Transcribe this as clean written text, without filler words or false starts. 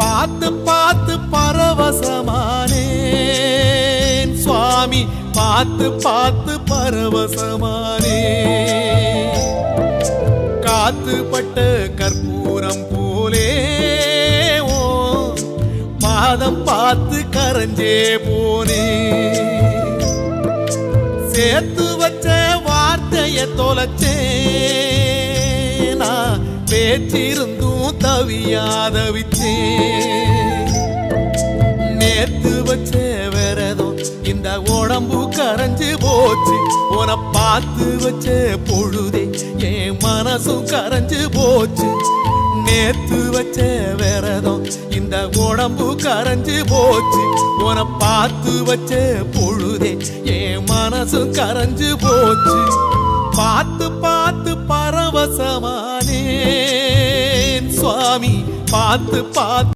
பார்த்து பார்த்து பரவசமானேன் சுவாமி, பார்த்து பார்த்து பரவசமானேன். காத்துப்பட்ட கற்பூரம் போலே ஓ பாதம் பார்த்து கரைஞ்சே போனே. சேர்த்து வச்ச வார்த்தைய தொலைச்சேன், நான் பேச்சிருந்தும் தவியாதவிச்சேன். நேத்து வச்ச விரதம் இந்த உடம்பு கரைஞ்சு போச்சு. உன பார்த்து வச்ச பொழுதே என் மனசும் கரைஞ்சு போச்சு. நேத்து வச்ச விரதம் இந்த உடம்பு கரைஞ்சு போச்சு. உன பார்த்து வச்ச பொழுதே என் மனசும் கரைஞ்சு போச்சு. பார்த்து பார்த்து பரவசமானேன் சுவாமி, பார்த்து பார்த்து